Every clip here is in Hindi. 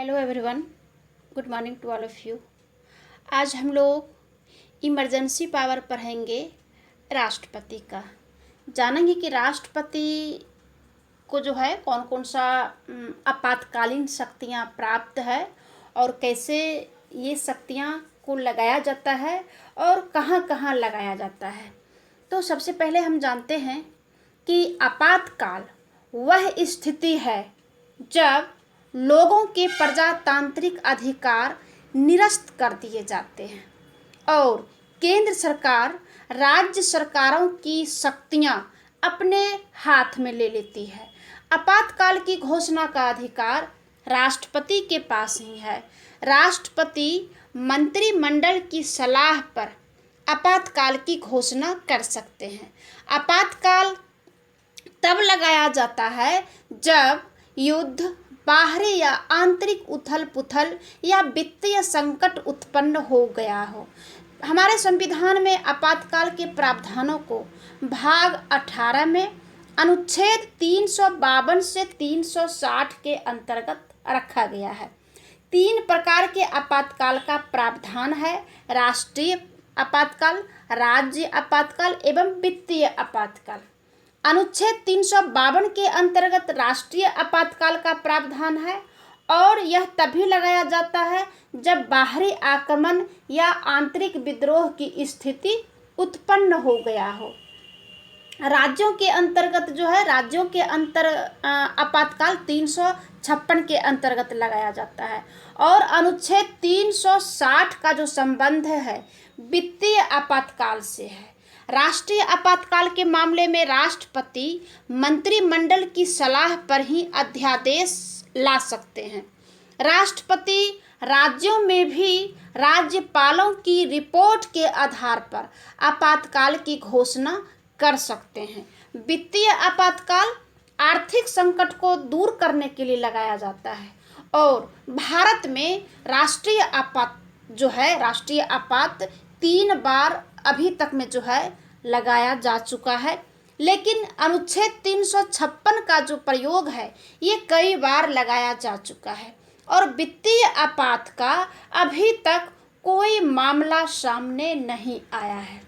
Hello everyone, good morning to all of you. आज हम लोग इमरजेंसी पावर पढ़ेंगे राष्ट्रपति का। जानेंगे कि राष्ट्रपति को जो है कौन कौन सा आपातकालीन शक्तियाँ प्राप्त है और कैसे ये शक्तियाँ को लगाया जाता है और कहाँ कहाँ लगाया जाता है। तो सबसे पहले हम जानते हैं कि आपातकाल वह स्थिति है जब लोगों के प्रजातांत्रिक अधिकार निरस्त कर दिए जाते हैं और केंद्र सरकार राज्य सरकारों की शक्तियां अपने हाथ में ले लेती है। आपातकाल की घोषणा का अधिकार राष्ट्रपति के पास ही है। राष्ट्रपति मंत्रिमंडल की सलाह पर आपातकाल की घोषणा कर सकते हैं। आपातकाल तब लगाया जाता है जब युद्ध, बाहरी या आंतरिक उथल पुथल या वित्तीय संकट उत्पन्न हो गया हो। हमारे संविधान में आपातकाल के प्रावधानों को भाग 18 में अनुच्छेद 352 से 360 के अंतर्गत रखा गया है। 3 प्रकार के आपातकाल का प्रावधान है: राष्ट्रीय आपातकाल, राज्य आपातकाल एवं वित्तीय आपातकाल। अनुच्छेद 352 के अंतर्गत राष्ट्रीय आपातकाल का प्रावधान है और यह तभी लगाया जाता है जब बाहरी आक्रमण या आंतरिक विद्रोह की स्थिति उत्पन्न हो गया हो। राज्यों के अंतर्गत जो है आपातकाल 356 के अंतर्गत लगाया जाता है और अनुच्छेद 360 का जो संबंध है वित्तीय आपातकाल से है। राष्ट्रीय आपातकाल के मामले में राष्ट्रपति मंत्रिमंडल की सलाह पर ही अध्यादेश ला सकते हैं। राष्ट्रपति राज्यों में भी राज्यपालों की रिपोर्ट के आधार पर आपातकाल की घोषणा कर सकते हैं। वित्तीय आपातकाल आर्थिक संकट को दूर करने के लिए लगाया जाता है और भारत में राष्ट्रीय आपात 3 बार अभी तक में जो है लगाया जा चुका है, लेकिन अनुच्छेद 356 का जो प्रयोग है ये कई बार लगाया जा चुका है और वित्तीय आपात का अभी तक कोई मामला सामने नहीं आया है।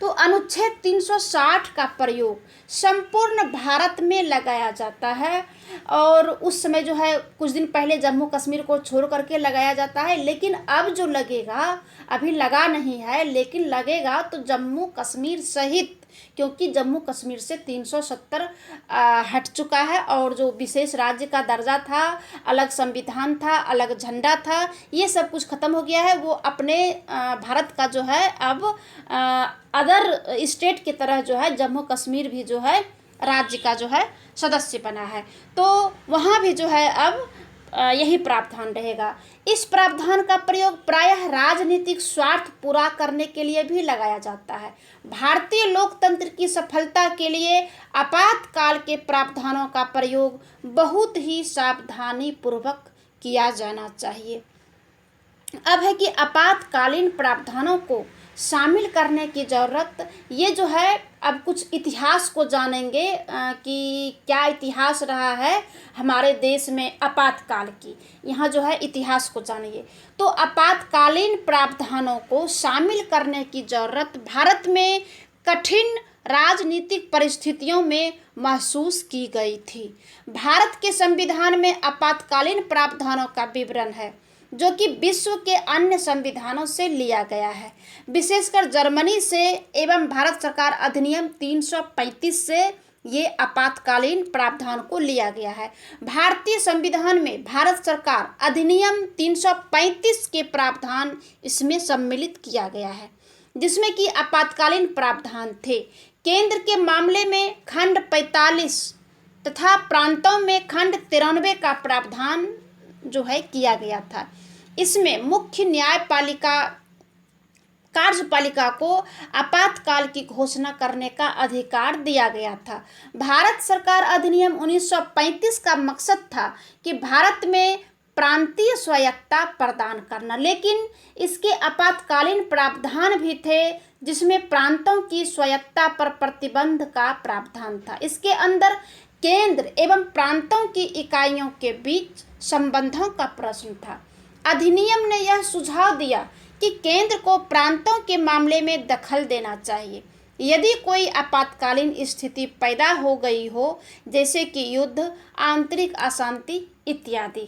तो अनुच्छेद 360 का प्रयोग संपूर्ण भारत में लगाया जाता है और उस समय जो है कुछ दिन पहले जम्मू कश्मीर को छोड़ करके लगाया जाता है, लेकिन अब जो लगेगा, अभी लगा नहीं है लेकिन लगेगा तो जम्मू कश्मीर सहित, क्योंकि जम्मू कश्मीर से 370 हट चुका है और जो विशेष राज्य का दर्जा था, अलग संविधान था, अलग झंडा था, ये सब कुछ ख़त्म हो गया है। वो अपने भारत का जो है अब अदर स्टेट की तरह जो है जम्मू कश्मीर भी जो है राज्य का जो है सदस्य बना है, तो वहाँ भी जो है अब यही प्रावधान रहेगा। इस प्रावधान का प्रयोग प्रायः राजनीतिक स्वार्थ पूरा करने के लिए भी लगाया जाता है। भारतीय लोकतंत्र की सफलता के लिए आपातकाल के प्रावधानों का प्रयोग बहुत ही सावधानी पूर्वक किया जाना चाहिए। अब है कि आपातकालीन प्रावधानों को शामिल करने की ज़रूरत, ये जो है अब कुछ इतिहास को जानेंगे कि क्या इतिहास रहा है हमारे देश में आपातकाल की। यहाँ जो है इतिहास को जानिए। तो आपातकालीन प्रावधानों को शामिल करने की ज़रूरत भारत में कठिन राजनीतिक परिस्थितियों में महसूस की गई थी। भारत के संविधान में आपातकालीन प्रावधानों का विवरण है जो कि विश्व के अन्य संविधानों से लिया गया है, विशेषकर जर्मनी से एवं भारत सरकार अधिनियम 335 से ये आपातकालीन प्रावधान को लिया गया है। भारतीय संविधान में भारत सरकार अधिनियम 335 के प्रावधान इसमें सम्मिलित किया गया है, जिसमें कि आपातकालीन प्रावधान थे। केंद्र के मामले में खंड 45 तथा प्रांतों में खंड 93 का प्रावधान जो है किया गया था। इसमें मुख्य न्यायपालिका कार्यपालिका को आपातकाल की घोषणा करने का अधिकार दिया गया था। भारत सरकार अधिनियम 1935 का मकसद था कि भारत में प्रांतीय स्वायत्तता प्रदान करना, लेकिन इसके आपातकालीन प्रावधान भी थे जिसमें प्रांतों की स्वायत्तता पर प्रतिबंध का प्रावधान था। इसके अंदर केंद्र एवं प्रांतों की इकाइयों के बीच संबंधों का प्रश्न था। अधिनियम ने यह सुझाव दिया कि केंद्र को प्रांतों के मामले में दखल देना चाहिए यदि कोई आपातकालीन स्थिति पैदा हो गई हो, जैसे कि युद्ध, आंतरिक अशांति इत्यादि।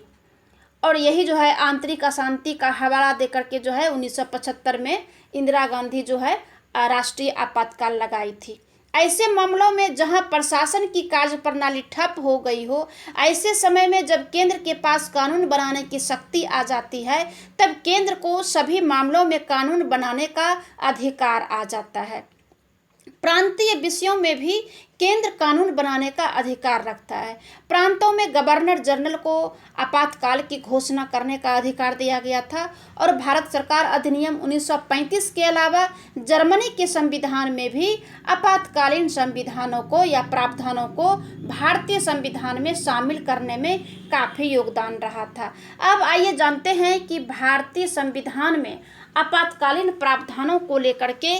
और यही जो है आंतरिक अशांति का हवाला देकर के जो है 1975 में इंदिरा गांधी जो है राष्ट्रीय आपातकाल लगाई थी। ऐसे मामलों में जहां प्रशासन की कार्यप्रणाली ठप हो गई हो, ऐसे समय में जब केंद्र के पास कानून बनाने की शक्ति आ जाती है, तब केंद्र को सभी मामलों में कानून बनाने का अधिकार आ जाता है। प्रांतीय विषयों में भी केंद्र कानून बनाने का अधिकार रखता है। प्रांतों में गवर्नर जनरल को आपातकाल की घोषणा करने का अधिकार दिया गया था और भारत सरकार अधिनियम 1935 के अलावा जर्मनी के संविधान में भी आपातकालीन संविधानों को या प्रावधानों को भारतीय संविधान में शामिल करने में काफ़ी योगदान रहा था। अब आइए जानते हैं कि भारतीय संविधान में आपातकालीन प्रावधानों को लेकर के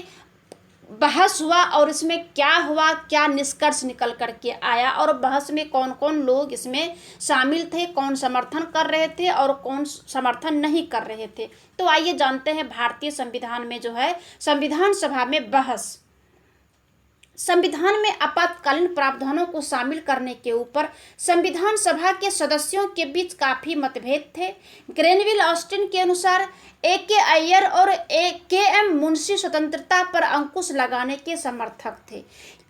बहस हुआ और इसमें क्या हुआ, क्या निष्कर्ष निकल करके आया और बहस में कौन कौन लोग इसमें शामिल थे, कौन समर्थन कर रहे थे और कौन समर्थन नहीं कर रहे थे। तो आइए जानते हैं भारतीय संविधान में जो है संविधान सभा में बहस। संविधान में आपातकालीन प्रावधानों को शामिल करने के ऊपर संविधान सभा के सदस्यों के बीच काफ़ी मतभेद थे। ग्रेनविल ऑस्टिन के अनुसार A.K. अय्यर और K.M. मुंशी स्वतंत्रता पर अंकुश लगाने के समर्थक थे।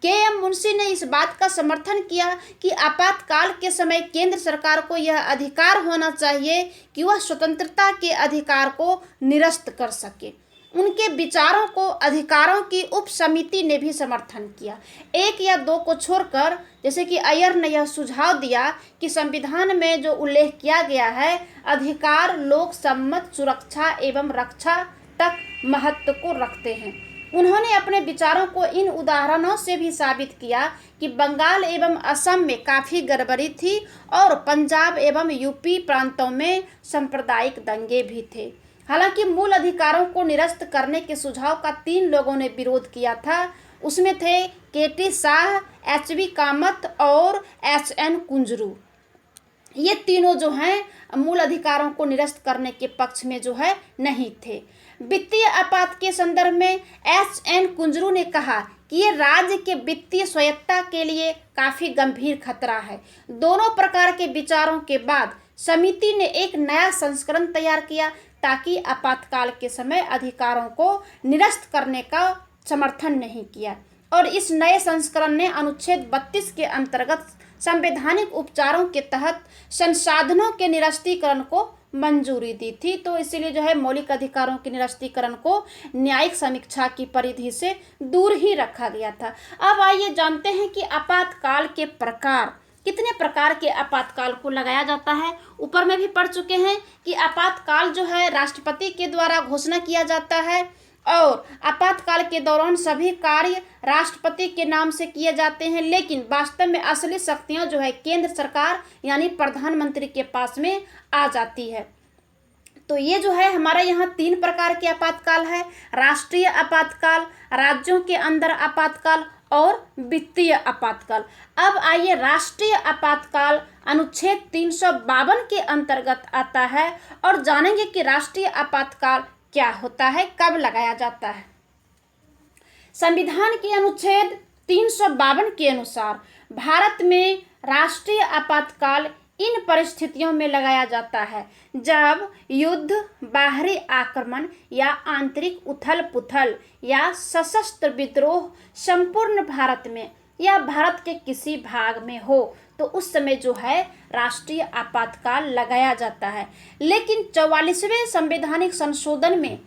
K.M. मुंशी ने इस बात का समर्थन किया कि आपातकाल के समय केंद्र सरकार को यह अधिकार होना चाहिए कि वह स्वतंत्रता के अधिकार को निरस्त कर सके। उनके विचारों को अधिकारों की उप समिति ने भी समर्थन किया। एक या दो को छोड़कर, जैसे कि अय्यर ने यह सुझाव दिया कि संविधान में जो उल्लेख किया गया है अधिकार लोक सम्मत सुरक्षा एवं रक्षा तक महत्व को रखते हैं। उन्होंने अपने विचारों को इन उदाहरणों से भी साबित किया कि बंगाल एवं असम में काफ़ी गड़बड़ी थी और पंजाब एवं यूपी प्रांतों में सांप्रदायिक दंगे भी थे। हालांकि मूल अधिकारों को निरस्त करने के सुझाव का 3 लोगों ने विरोध किया था। उसमें थे K.T. शाह, H.V. कामत और H.N. कुंजरू। ये तीनों जो हैं मूल अधिकारों को निरस्त करने के पक्ष में जो है नहीं थे। वित्तीय आपात के संदर्भ में H.N. कुंजरू ने कहा कि ये राज्य के वित्तीय स्वायत्तता के लिए काफ़ी गंभीर खतरा है। दोनों प्रकार के विचारों के बाद समिति ने एक नया संस्करण तैयार किया ताकि आपातकाल के समय अधिकारों को निरस्त करने का समर्थन नहीं किया और इस नए संस्करण ने अनुच्छेद 32 के अंतर्गत संवैधानिक उपचारों के तहत संसाधनों के निरस्तीकरण को मंजूरी दी थी। तो इसीलिए जो है मौलिक अधिकारों के निरस्तीकरण को न्यायिक समीक्षा की परिधि से दूर ही रखा गया था। अब आइए जानते हैं कि आपातकाल के प्रकार, कितने प्रकार के आपातकाल को लगाया जाता है। ऊपर में भी पढ़ चुके हैं कि आपातकाल जो है राष्ट्रपति के द्वारा घोषणा किया जाता है और आपातकाल के दौरान सभी कार्य राष्ट्रपति के नाम से किए जाते हैं, लेकिन वास्तव में असली शक्तियां जो है केंद्र सरकार यानी प्रधानमंत्री के पास में आ जाती है। तो ये जो है हमारा यहाँ 3 प्रकार के आपातकाल है, राष्ट्रीय आपातकाल, राज्यों के अंदर आपातकाल और वित्तीय आपातकाल। अब आइए राष्ट्रीय आपातकाल अनुच्छेद 352 के अंतर्गत आता है और जानेंगे कि राष्ट्रीय आपातकाल क्या होता है, कब लगाया जाता है। संविधान के अनुच्छेद 352 के अनुसार भारत में राष्ट्रीय आपातकाल इन परिस्थितियों में लगाया जाता है जब युद्ध, बाहरी आक्रमण या आंतरिक उथल पुथल या सशस्त्र विद्रोह संपूर्ण भारत में या भारत के किसी भाग में हो, तो उस समय जो है राष्ट्रीय आपातकाल लगाया जाता है। लेकिन 44वें संवैधानिक संशोधन में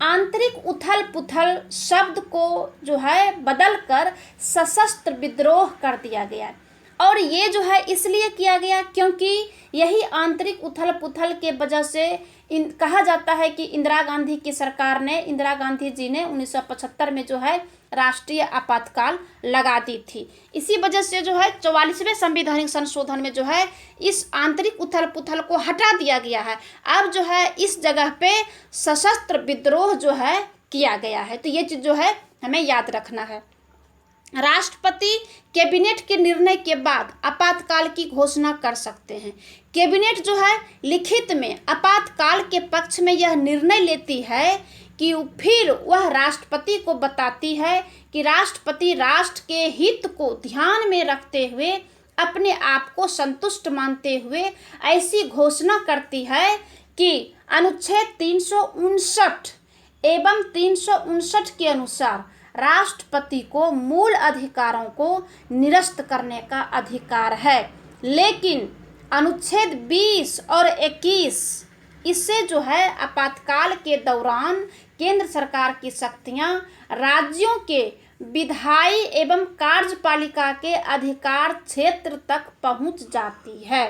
आंतरिक उथल पुथल शब्द को जो है बदलकर सशस्त्र विद्रोह कर दिया गया और ये जो है इसलिए किया गया क्योंकि यही आंतरिक उथल पुथल के वजह से कहा जाता है कि इंदिरा गांधी की सरकार ने, इंदिरा गांधी जी ने 1975 में जो है राष्ट्रीय आपातकाल लगा दी थी। इसी वजह से जो है 44वें संवैधानिक संशोधन में जो है इस आंतरिक उथल पुथल को हटा दिया गया है। अब जो है इस जगह पे सशस्त्र विद्रोह जो है किया गया है। तो ये चीज़ जो है हमें याद रखना है। राष्ट्रपति कैबिनेट के निर्णय के बाद आपातकाल की घोषणा कर सकते हैं। कैबिनेट जो है लिखित में आपातकाल के पक्ष में यह निर्णय लेती है कि फिर वह राष्ट्रपति को बताती है कि राष्ट्रपति राष्ट्र के हित को ध्यान में रखते हुए अपने आप को संतुष्ट मानते हुए ऐसी घोषणा करती है कि अनुच्छेद 359 एवं 359 के अनुसार राष्ट्रपति को मूल अधिकारों को निरस्त करने का अधिकार है। लेकिन अनुच्छेद 20 और 21 इससे जो है आपातकाल के दौरान केंद्र सरकार की शक्तियां राज्यों के विधायी एवं कार्यपालिका के अधिकार क्षेत्र तक पहुंच जाती है।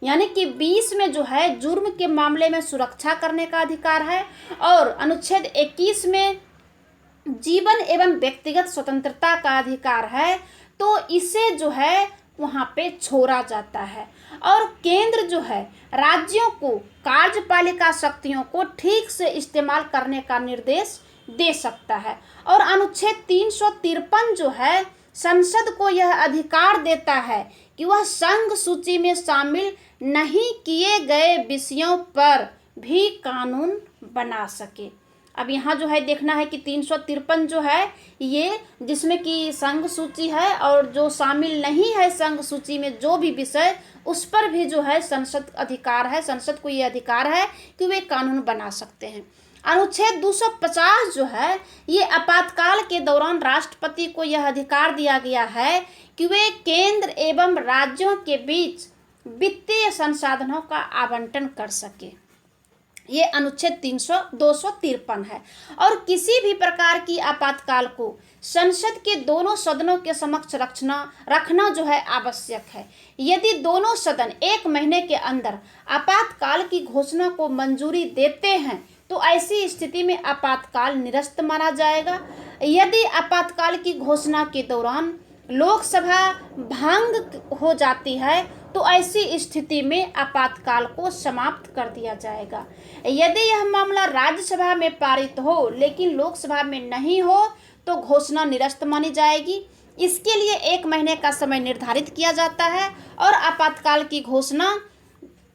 यानी कि 20 में जो है जुर्म के मामले में सुरक्षा करने का अधिकार है और अनुच्छेद 21 में जीवन एवं व्यक्तिगत स्वतंत्रता का अधिकार है, तो इसे जो है वहाँ पे छोड़ा जाता है। और केंद्र जो है राज्यों को कार्यपालिका शक्तियों को ठीक से इस्तेमाल करने का निर्देश दे सकता है। और अनुच्छेद 353 जो है संसद को यह अधिकार देता है कि वह संघ सूची में शामिल नहीं किए गए विषयों पर भी कानून बना सके। अब यहाँ जो है देखना है कि 353 जो है ये जिसमें कि संघ सूची है और जो शामिल नहीं है संघ सूची में जो भी विषय, उस पर भी जो है संसद अधिकार है, संसद को ये अधिकार है कि वे कानून बना सकते हैं। अनुच्छेद 250 जो है ये आपातकाल के दौरान राष्ट्रपति को यह अधिकार दिया गया है कि वे केंद्र एवं राज्यों के बीच वित्तीय संसाधनों का आवंटन कर सके। ये अनुच्छेद 253 है। और किसी भी प्रकार की आपातकाल को संसद के दोनों सदनों के समक्ष रखना जो है आवश्यक है। यदि दोनों सदन 1 महीने के अंदर आपातकाल की घोषणा को मंजूरी देते हैं तो ऐसी स्थिति में आपातकाल निरस्त माना जाएगा। यदि आपातकाल की घोषणा के दौरान लोकसभा भंग हो जाती है तो ऐसी स्थिति में आपातकाल को समाप्त कर दिया जाएगा। यदि यह मामला राज्यसभा में पारित हो लेकिन लोकसभा में नहीं हो तो घोषणा निरस्त मानी जाएगी। इसके लिए 1 महीने का समय निर्धारित किया जाता है और आपातकाल की घोषणा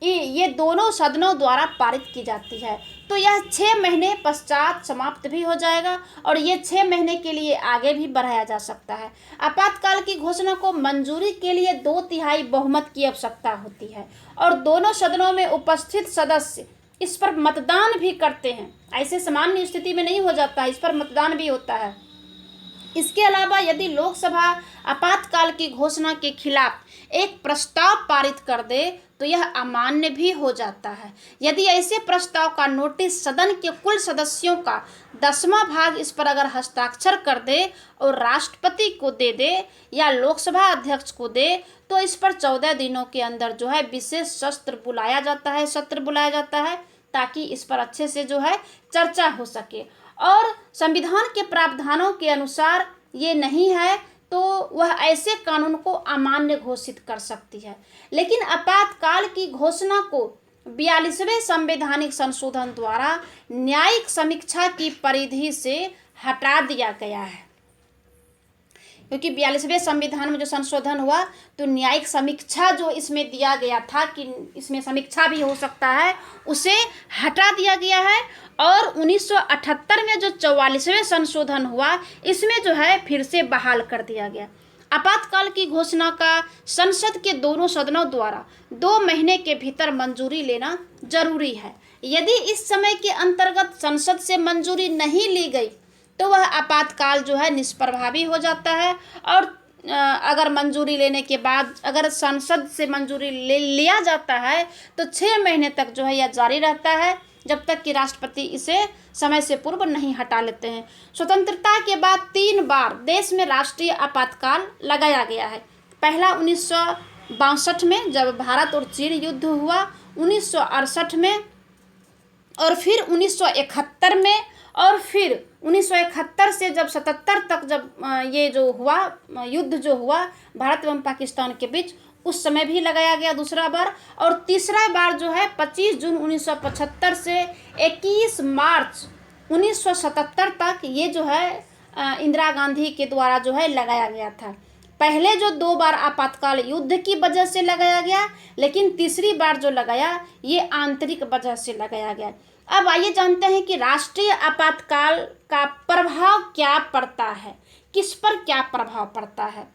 ये दोनों सदनों द्वारा पारित की जाती है। तो यह 6 महीने पश्चात समाप्त भी हो जाएगा और ये 6 महीने के लिए आगे भी बढ़ाया जा सकता है। आपातकाल की घोषणा को मंजूरी के लिए 2/3 बहुमत की आवश्यकता होती है और दोनों सदनों में उपस्थित सदस्य इस पर मतदान भी करते हैं। ऐसे सामान्य स्थिति में नहीं हो जाता है, इस पर मतदान भी होता है। इसके अलावा यदि लोकसभा आपातकाल की घोषणा के खिलाफ एक प्रस्ताव पारित कर दे तो यह अमान्य भी हो जाता है। यदि ऐसे प्रस्ताव का नोटिस सदन के कुल सदस्यों का 10वां भाग इस पर अगर हस्ताक्षर कर दे और राष्ट्रपति को दे दे या लोकसभा अध्यक्ष को दे तो इस पर 14 दिनों के अंदर जो है विशेष सत्र बुलाया जाता है ताकि इस पर अच्छे से जो है चर्चा हो सके। और संविधान के प्रावधानों के अनुसार ये नहीं है तो वह ऐसे कानून को अमान्य घोषित कर सकती है। लेकिन आपातकाल की घोषणा को 42वें संवैधानिक संशोधन द्वारा न्यायिक समीक्षा की परिधि से हटा दिया गया है, क्योंकि 42वें संविधान में जो संशोधन हुआ तो न्यायिक समीक्षा जो इसमें दिया गया था कि इसमें समीक्षा भी हो सकता है, उसे हटा दिया गया है। और 1978 में जो 44वें संशोधन हुआ इसमें जो है फिर से बहाल कर दिया गया। आपातकाल की घोषणा का संसद के दोनों सदनों द्वारा 2 महीने के भीतर मंजूरी लेना जरूरी है। यदि इस समय के अंतर्गत संसद से मंजूरी नहीं ली गई तो वह आपातकाल जो है निष्प्रभावी हो जाता है। और अगर मंजूरी लेने के बाद अगर संसद से मंजूरी ले लिया जाता है तो 6 महीने तक जो है यह जारी रहता है जब तक कि राष्ट्रपति इसे समय से पूर्व नहीं हटा लेते हैं। स्वतंत्रता के बाद 3 बार देश में राष्ट्रीय आपातकाल लगाया गया है। पहला 1962 में जब भारत और चीन युद्ध हुआ, 1968 में और फिर 1971 में और फिर 1971 से जब 77 तक जब ये जो हुआ युद्ध जो हुआ भारत एवं पाकिस्तान के बीच, उस समय भी लगाया गया दूसरा बार। और तीसरा बार जो है 25 जून 1975 से 21 मार्च 1977 तक ये जो है इंदिरा गांधी के द्वारा जो है लगाया गया था। पहले जो 2 बार आपातकाल युद्ध की वजह से लगाया गया, लेकिन तीसरी बार जो लगाया ये आंतरिक वजह से लगाया गया। अब आइए जानते हैं कि राष्ट्रीय आपातकाल का प्रभाव क्या पड़ता है, किस पर क्या प्रभाव पड़ता है।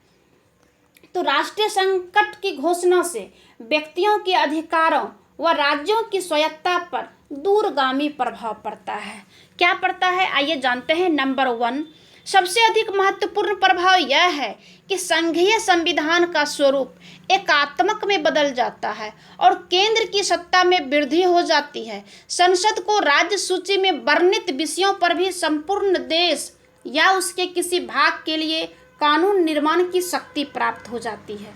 तो राष्ट्रीय संकट की घोषणा से व्यक्तियों के अधिकारों व राज्यों की स्वायत्ता पर दूरगामी प्रभाव पड़ता है। क्या पड़ता है, आइए जानते हैं। नंबर 1, सबसे अधिक महत्वपूर्ण प्रभाव यह है कि संघीय संविधान का स्वरूप एकात्मक में बदल जाता है और केंद्र की सत्ता में वृद्धि हो जाती है। संसद को राज्य सूची में वर्णित विषयों पर भी संपूर्ण देश या उसके किसी भाग के लिए कानून निर्माण की शक्ति प्राप्त हो जाती है।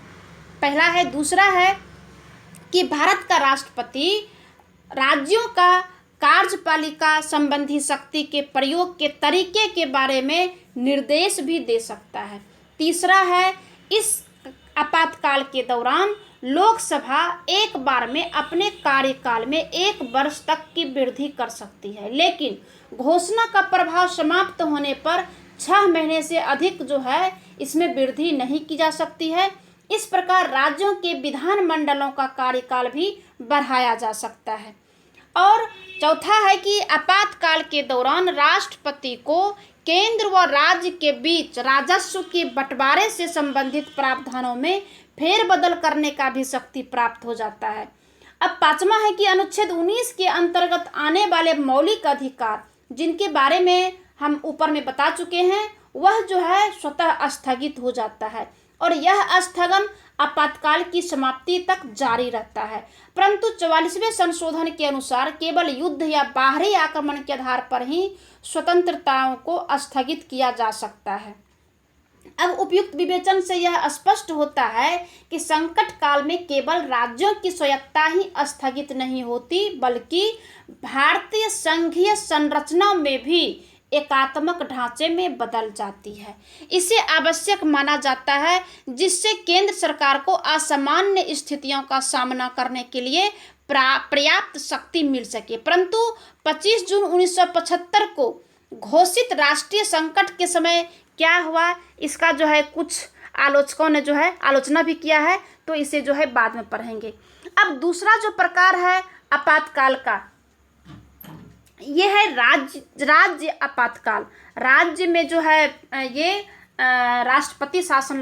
पहला है। दूसरा है कि भारत का राष्ट्रपति राज्यों का कार्यपालिका संबंधी शक्ति के प्रयोग के तरीके के बारे में निर्देश भी दे सकता है। तीसरा है, इस आपातकाल के दौरान लोकसभा एक बार में अपने कार्यकाल में 1 वर्ष तक की वृद्धि कर सकती है, लेकिन घोषणा का प्रभाव समाप्त होने पर 6 महीने से अधिक जो है इसमें वृद्धि नहीं की जा सकती है। इस प्रकार राज्यों के विधानमंडलों का कार्यकाल भी बढ़ाया जा सकता है। और चौथा है कि आपातकाल के दौरान राष्ट्रपति को केंद्र व राज्य के बीच राजस्व के बंटवारे से संबंधित प्रावधानों में फेरबदल करने का भी शक्ति प्राप्त हो जाता है। अब पांचवा है कि अनुच्छेद 19 के अंतर्गत आने वाले मौलिक अधिकार, जिनके बारे में हम ऊपर में बता चुके हैं, वह जो है स्वतः स्थगित हो जाता है और यह स्थगन आपातकाल की समाप्ति तक जारी रहता है। परंतु 44वें संशोधन के अनुसार केवल युद्ध या बाहरी आक्रमण के आधार पर ही स्वतंत्रताओं को स्थगित किया जा सकता है। अब उपयुक्त विवेचन से यह स्पष्ट होता है कि संकट काल में केवल राज्यों की स्वायत्ता ही स्थगित नहीं होती, बल्कि भारतीय संघीय संरचना में भी एकात्मक ढांचे में बदल जाती है। इसे आवश्यक माना जाता है जिससे केंद्र सरकार को असामान्य स्थितियों का सामना करने के लिए पर्याप्त शक्ति मिल सके। परंतु 25 जून 1975 को घोषित राष्ट्रीय संकट के समय क्या हुआ, इसका जो है कुछ आलोचकों ने जो है आलोचना भी किया है, तो इसे जो है बाद में पढ़ेंगे। अब दूसरा जो प्रकार है आपातकाल का, ये है राज्य आपातकाल। राज्य में जो है ये राष्ट्रपति शासन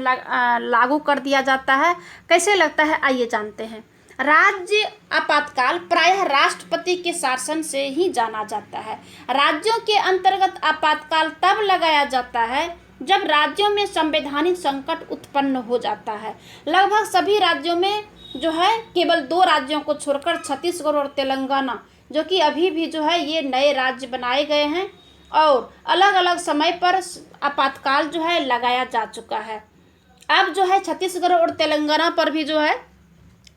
लागू कर दिया जाता है। कैसे लगता है, आइए जानते हैं। राज्य आपातकाल प्रायः राष्ट्रपति के शासन से ही जाना जाता है। राज्यों के अंतर्गत आपातकाल तब लगाया जाता है जब राज्यों में संवैधानिक संकट उत्पन्न हो जाता है। लगभग सभी राज्यों में जो है, केवल 2 राज्यों को छोड़कर छत्तीसगढ़ और तेलंगाना, जो कि अभी भी जो है ये नए राज्य बनाए गए हैं, और अलग अलग समय पर आपातकाल जो है लगाया जा चुका है। अब जो है छत्तीसगढ़ और तेलंगाना पर भी जो है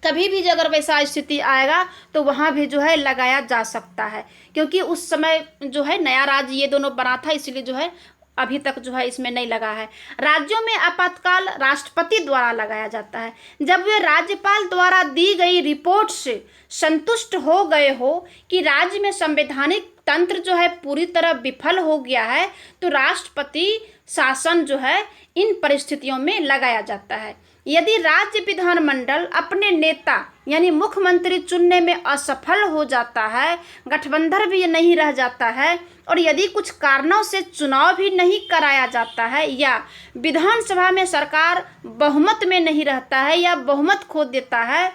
कभी भी अगर वैसा स्थिति आएगा तो वहाँ भी जो है लगाया जा सकता है, क्योंकि उस समय जो है नया राज्य ये दोनों बना था, इसलिए जो है अभी तक जो है इसमें नहीं लगा है। राज्यों में आपातकाल राष्ट्रपति द्वारा लगाया जाता है जब वे राज्यपाल द्वारा दी गई रिपोर्ट से संतुष्ट हो गए हो कि राज्य में संवैधानिक तंत्र जो है पूरी तरह विफल हो गया है, तो राष्ट्रपति शासन जो है इन परिस्थितियों में लगाया जाता है। यदि राज्य विधानमंडल अपने नेता यानी मुख्यमंत्री चुनने में असफल हो जाता है, गठबंधन भी नहीं रह जाता है, और यदि कुछ कारणों से चुनाव भी नहीं कराया जाता है, या विधानसभा में सरकार बहुमत में नहीं रहता है या बहुमत खो देता है,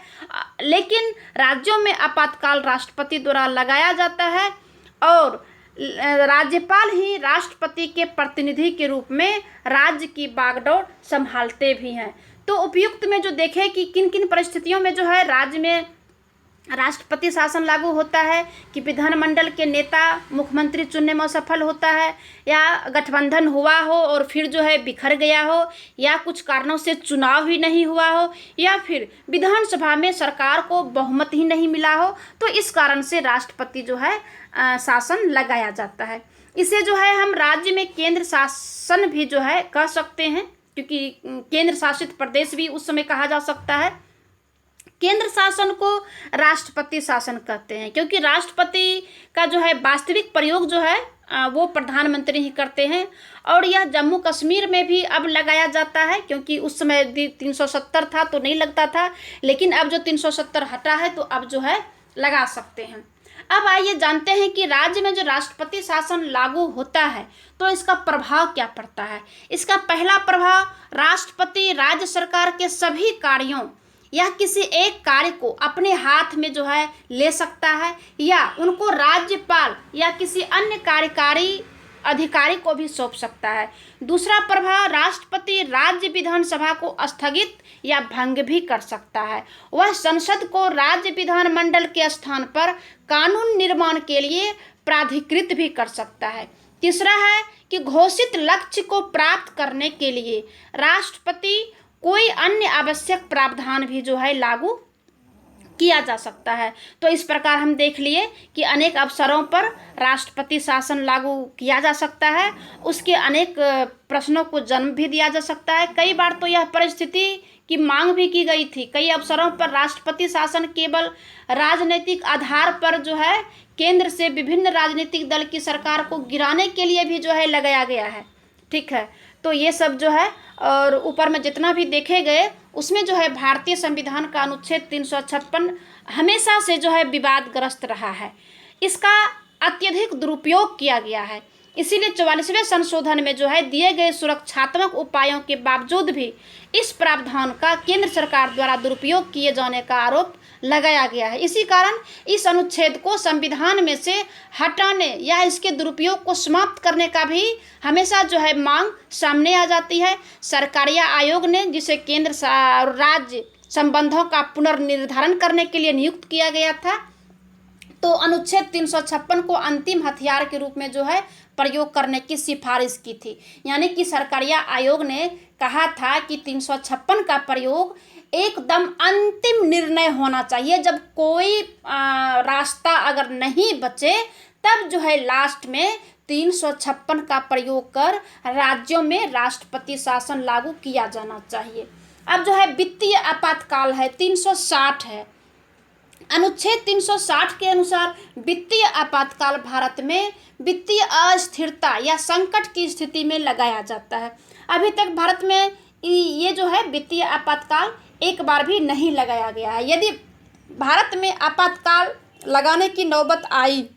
लेकिन राज्यों में आपातकाल राष्ट्रपति द्वारा लगाया जाता है और राज्यपाल ही राष्ट्रपति के प्रतिनिधि के रूप में राज्य की बागडोर संभालते भी हैं। तो उपयुक्त में जो देखें कि किन किन परिस्थितियों में जो है राज्य में राष्ट्रपति शासन लागू होता है, कि विधानमंडल के नेता मुख्यमंत्री चुनने में असफल होता है, या गठबंधन हुआ हो और फिर जो है बिखर गया हो, या कुछ कारणों से चुनाव ही नहीं हुआ हो, या फिर विधानसभा में सरकार को बहुमत ही नहीं मिला हो, तो इस कारण से राष्ट्रपति जो है शासन लगाया जाता है। इसे जो है हम राज्य में केंद्र शासन भी जो है कह सकते हैं, क्योंकि केंद्र शासित प्रदेश भी उस समय कहा जा सकता है। केंद्र शासन को राष्ट्रपति शासन कहते हैं, क्योंकि राष्ट्रपति का जो है वास्तविक प्रयोग जो है वो प्रधानमंत्री ही करते हैं। और यह जम्मू कश्मीर में भी अब लगाया जाता है, क्योंकि उस समय 370 था तो नहीं लगता था, लेकिन अब जो 370 हटा है तो अब जो है लगा सकते हैं। अब आइए जानते हैं कि राज्य में जो राष्ट्रपति शासन लागू होता है तो इसका प्रभाव क्या पड़ता है। इसका पहला प्रभाव, राष्ट्रपति राज्य सरकार के सभी कार्यों या किसी एक कार्य को अपने हाथ में जो है ले सकता है, या उनको राज्यपाल या किसी अन्य कार्यकारी अधिकारी को भी सौंप सकता है। दूसरा प्रभाव, राष्ट्रपति राज्य विधानसभा को स्थगित या भंग भी कर सकता है। वह संसद को राज्य विधानमंडल के स्थान पर कानून निर्माण के लिए प्राधिकृत भी कर सकता है। तीसरा है कि घोषित लक्ष्य को प्राप्त करने के लिए राष्ट्रपति कोई अन्य आवश्यक प्रावधान भी जो है लागू किया जा सकता है। तो इस प्रकार हम देख लिए कि अनेक अवसरों पर राष्ट्रपति शासन लागू किया जा सकता है, उसके अनेक प्रश्नों को जन्म भी दिया जा सकता है। कई बार तो यह परिस्थिति की मांग भी की गई थी। कई अवसरों पर राष्ट्रपति शासन केवल राजनीतिक आधार पर जो है केंद्र से विभिन्न राजनीतिक दल की सरकार को गिराने के लिए भी जो है लगाया गया है। ठीक है, तो ये सब जो है, और ऊपर में जितना भी देखे गए उसमें जो है भारतीय संविधान का अनुच्छेद 356 हमेशा से जो है विवादग्रस्त रहा है। इसका अत्यधिक दुरुपयोग किया गया है। इसीलिए 44वें संशोधन में जो है दिए गए सुरक्षात्मक उपायों के बावजूद भी इस प्रावधान का केंद्र सरकार द्वारा दुरुपयोग किए जाने का आरोप लगाया गया है। इसी कारण इस अनुच्छेद को संविधान में से हटाने या इसके दुरुपयोग को समाप्त करने का भी हमेशा जो है मांग सामने आ जाती है। सरकारिया आयोग ने, जिसे केंद्र और राज्य संबंधों का पुनर्निर्धारण करने के लिए नियुक्त किया गया था, तो अनुच्छेद 356 को अंतिम हथियार के रूप में जो है प्रयोग करने की सिफारिश की थी। यानी कि सरकारिया आयोग ने कहा था कि 356 का प्रयोग एकदम अंतिम निर्णय होना चाहिए। जब कोई रास्ता अगर नहीं बचे तब जो है लास्ट में 356 का प्रयोग कर राज्यों में राष्ट्रपति शासन लागू किया जाना चाहिए। अब जो है वित्तीय आपातकाल है, 360 है। अनुच्छेद 360 के अनुसार वित्तीय आपातकाल भारत में वित्तीय अस्थिरता या संकट की स्थिति में लगाया जाता है। अभी तक भारत में ये जो है वित्तीय आपातकाल एक बार भी नहीं लगाया गया है। यदि भारत में आपातकाल लगाने की नौबत आई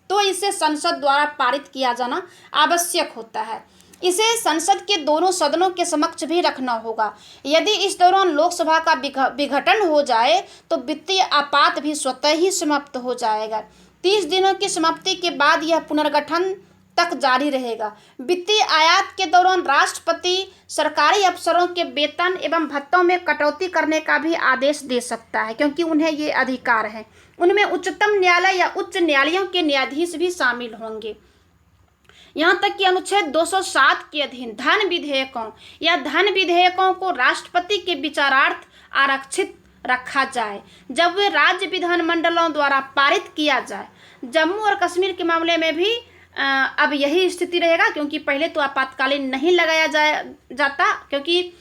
तो इसे संसद द्वारा पारित किया जाना आवश्यक होता है। इसे संसद के दोनों सदनों के समक्ष भी रखना होगा। यदि इस दौरान लोकसभा का विघटन हो जाए तो वित्तीय आपात भी स्वतः ही समाप्त हो जाएगा। 30 दिनों की समाप्ति के बाद यह पुनर्गठन तक जारी रहेगा। वित्तीय आयात के दौरान राष्ट्रपति सरकारी अफसरों के वेतन एवं भत्तों में कटौती करने का भी आदेश दे सकता है, क्योंकि उन्हें ये अधिकार है। उनमें उच्चतम न्यायालय या उच्च न्यायालयों के न्यायाधीश भी शामिल होंगे। यहाँ तक कि अनुच्छेद 207 के अधीन धन विधेयकों को राष्ट्रपति के विचारार्थ आरक्षित रखा जाए जब वे राज्य विधानमंडलों द्वारा पारित किया जाए। जम्मू और कश्मीर के मामले में भी अब यही स्थिति रहेगा, क्योंकि पहले तो आपातकालीन नहीं लगाया जाता, क्योंकि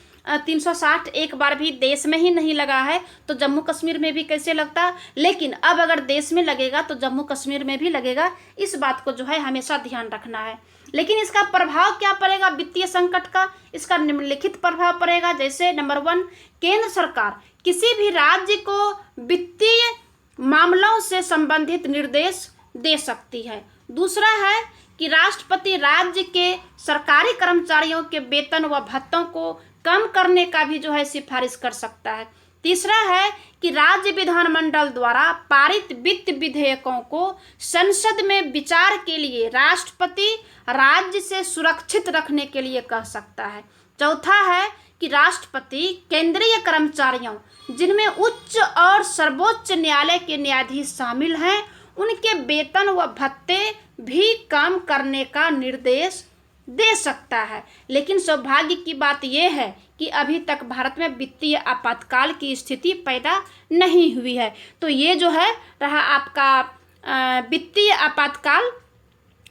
360 एक बार भी देश में ही नहीं लगा है, तो जम्मू कश्मीर में भी कैसे लगता। लेकिन अब अगर देश में लगेगा तो जम्मू कश्मीर में भी लगेगा। इस बात को जो है हमेशा ध्यान रखना है। लेकिन इसका प्रभाव क्या पड़ेगा वित्तीय संकट का? इसका निम्नलिखित प्रभाव पड़ेगा। जैसे नंबर 1, केंद्र सरकार किसी भी राज्य को वित्तीय मामलों से संबंधित निर्देश दे सकती है। दूसरा है कि राष्ट्रपति राज्य के सरकारी कर्मचारियों के वेतन व भत्तों को कम करने का भी जो है सिफारिश कर सकता है। तीसरा है कि राज्य विधानमंडल द्वारा पारित वित्त विधेयकों को संसद में विचार के लिए राष्ट्रपति राज्य से सुरक्षित रखने के लिए कह सकता है। चौथा है कि राष्ट्रपति केंद्रीय कर्मचारियों, जिनमें उच्च और सर्वोच्च न्यायालय के न्यायाधीश शामिल हैं, उनके वेतन व भत्ते भी कम करने का निर्देश दे सकता है। लेकिन सौभाग्य की बात यह है कि अभी तक भारत में वित्तीय आपातकाल की स्थिति पैदा नहीं हुई है। तो ये जो है रहा आपका वित्तीय आपातकाल।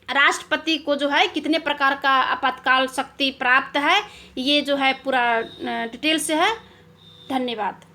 राष्ट्रपति को जो है कितने प्रकार का आपातकाल शक्ति प्राप्त है, ये जो है पूरा डिटेल से है। धन्यवाद।